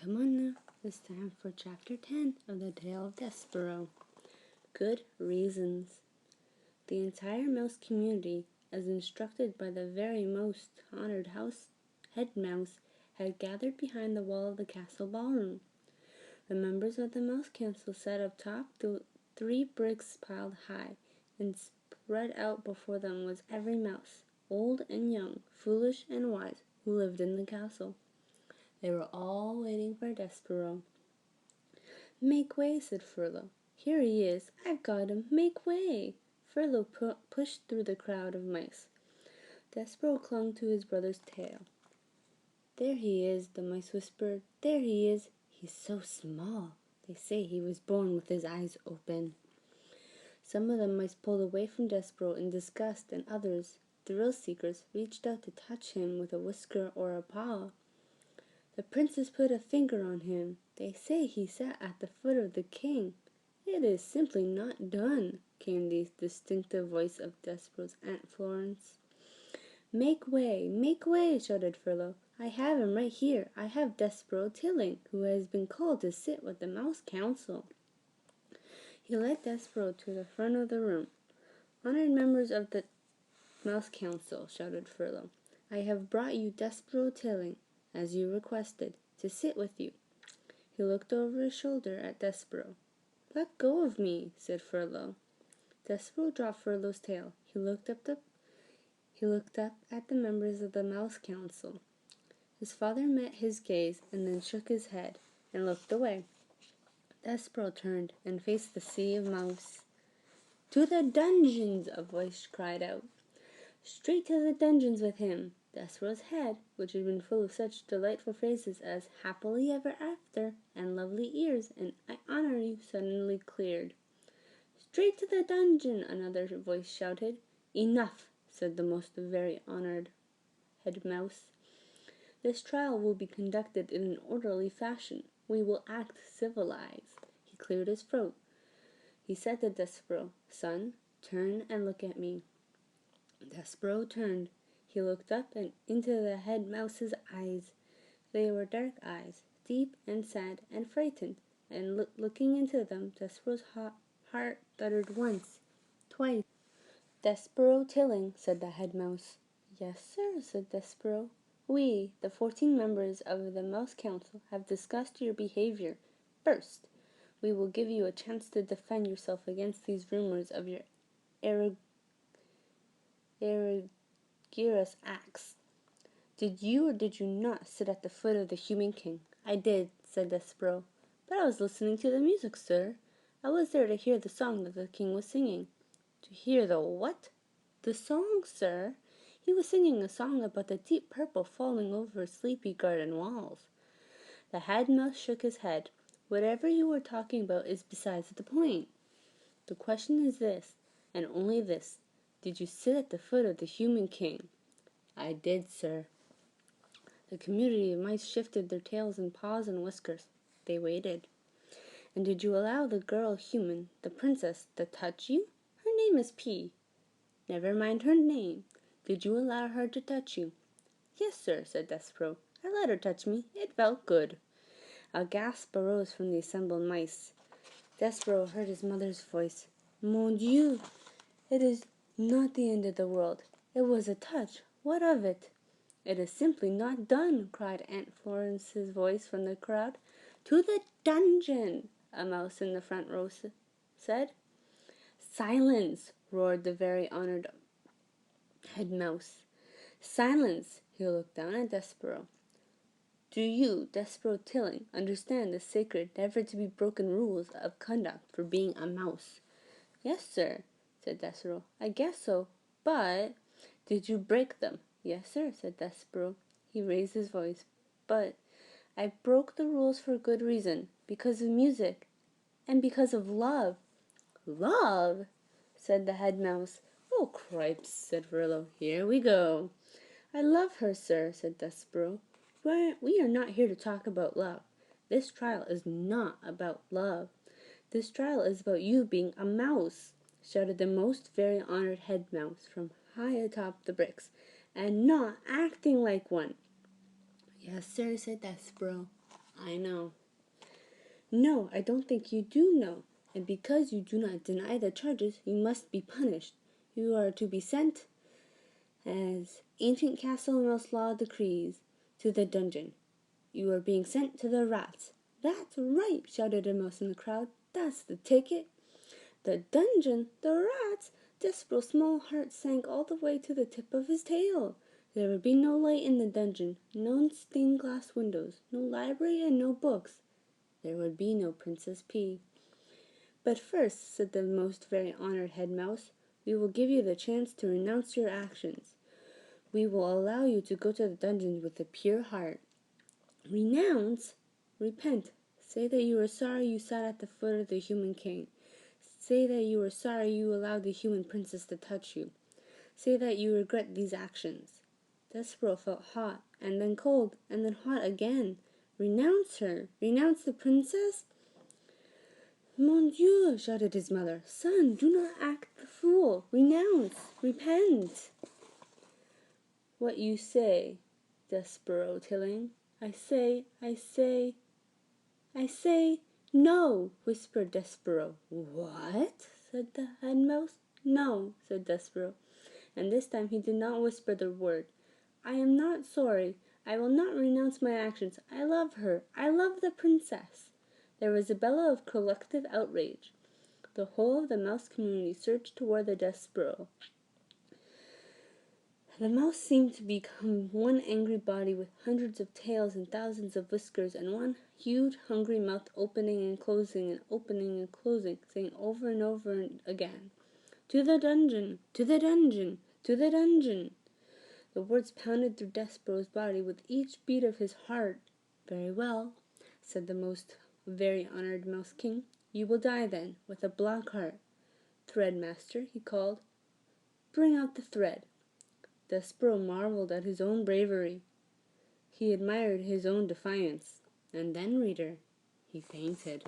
Come on now, it's time for Chapter 10 of the Tale of Despereaux. Good Reasons. The entire mouse community, as instructed by the very most honored head mouse, had gathered behind the wall of the castle ballroom. The members of the mouse council sat up top the 3 bricks piled high, and spread out before them was every mouse, old and young, foolish and wise, who lived in the castle. They were all waiting for Despereaux. "Make way," said Furlough. "Here he is. I've got him. Make way." Furlough pushed through the crowd of mice. Despereaux clung to his brother's tail. "There he is," the mice whispered. "There he is. He's so small. They say he was born with his eyes open." Some of the mice pulled away from Despereaux in disgust, and others, thrill-seekers, reached out to touch him with a whisker or a paw. "The princess put a finger on him. They say he sat at the foot of the king. It is simply not done," came the distinctive voice of Despereaux's Aunt Florence. Make way," shouted Furlough. "I have him right here. I have Despereaux Tilling, who has been called to sit with the mouse council." He led Despereaux to the front of the room. "Honored members of the mouse council," shouted Furlough, "I have brought you Despereaux Tilling, as you requested, to sit with you." He looked over his shoulder at Despereaux. "Let go of me," said Furlough. Despereaux dropped Furlough's tail. He looked up at the members of the mouse council. His father met his gaze and then shook his head and looked away. Despereaux turned and faced the sea of mouse. "To the dungeons!" a voice cried out. "Straight to the dungeons with him!" Despereaux's head, which had been full of such delightful phrases as "happily ever after" and "lovely ears" and "I honor you," suddenly cleared. "Straight to the dungeon!" another voice shouted. "Enough!" said the most very honored head mouse. "This trial will be conducted in an orderly fashion. We will act civilized." He cleared his throat. He said to Despereaux, "Son, turn and look at me." Despereaux turned. He looked up and into the head mouse's eyes. They were dark eyes, deep and sad and frightened, and looking into them, Despereaux's heart thundered once, twice. "Despereaux Tilling," said the head mouse. "Yes, sir," said Despereaux. "We, the 14 members of the Mouse Council, have discussed your behavior. First, we will give you a chance to defend yourself against these rumors of your egregious acts. Did you or did you not sit at the foot of the human king?" "I did," said Despereaux. "But I was listening to the music, sir. I was there to hear the song that the king was singing." "To hear the what?" "The song, sir. He was singing a song about the deep purple falling over sleepy garden walls." The head mouse shook his head. "Whatever you were talking about is besides the point. The question is this, and only this. Did you sit at the foot of the human king?" "I did, sir." The community of mice shifted their tails and paws and whiskers. They waited. "And did you allow the girl human, the princess, to touch you? Her name is P." "Never mind her name. Did you allow her to touch you?" "Yes, sir," said Despereaux. "I let her touch me. It felt good." A gasp arose from the assembled mice. Despereaux heard his mother's voice. "Mon Dieu, it is not the end of the world. It was a touch. What of it?" "It is simply not done," cried Aunt Florence's voice from the crowd. "To the dungeon!" a mouse in the front row said. "Silence!" roared the very honored head mouse. "Silence!" He looked down at Despereaux. "Do you, Despereaux Tilling, understand the sacred, never-to-be-broken rules of conduct for being a mouse?" "Yes, sir," said Despereaux. "I guess so, but—" "Did you break them?" "Yes, sir," said Despereaux. He raised his voice. "But I broke the rules for a good reason, because of music, and because of love." "Love?" said the head mouse. "Oh, cripes," said Furlough. "Here we go." "I love her, sir," said Despereaux. "We are not here to talk about love. This trial is not about love. This trial is about you being a mouse," shouted the most very honored head mouse from high atop the bricks, "and not acting like one." "Yes, sir," said Despereaux. I know. No, I don't think you do know. And because you do not deny the charges, you must be punished. You are to be sent, as ancient castle mouse law decrees, to the dungeon. You are being sent to the rats. That's right, shouted a mouse in the crowd. That's the ticket. The dungeon? The rats? Despereaux's small heart sank all the way to the tip of his tail. There would be no light in the dungeon, no stained glass windows, no library and no books. There would be no Princess P. But first, said the most very honored head mouse, we will give you the chance to renounce your actions. We will allow you to go to the dungeon with a pure heart. Renounce? Repent. Say that you are sorry you sat at the foot of the human king. Say that you are sorry you allowed the human princess to touch you. Say that you regret these actions. Despereaux felt hot, and then cold, and then hot again. Renounce her? Renounce the princess? Mon Dieu, shouted his mother. Son, do not act the fool. Renounce. Repent. What you say, Despereaux tilling. I say, no, whispered Despereaux. What? Said the head mouse. No, said Despereaux, and this time he did not whisper the word. I am not sorry. I will not renounce my actions. I love her. I love the princess. There was a bellow of collective outrage. The whole of the mouse community surged toward the Despereaux. The mouse seemed to become one angry body with hundreds of tails and thousands of whiskers, and one huge hungry mouth opening and closing, saying over and over again, To the dungeon! To the dungeon! To the dungeon! The words pounded through Despereaux's body with each beat of his heart. Very well, said the most very honored Mouse King. You will die then, with a black heart. Threadmaster, he called. Bring out the thread. Despereaux marveled at his own bravery. He admired his own defiance. And then, reader, he fainted.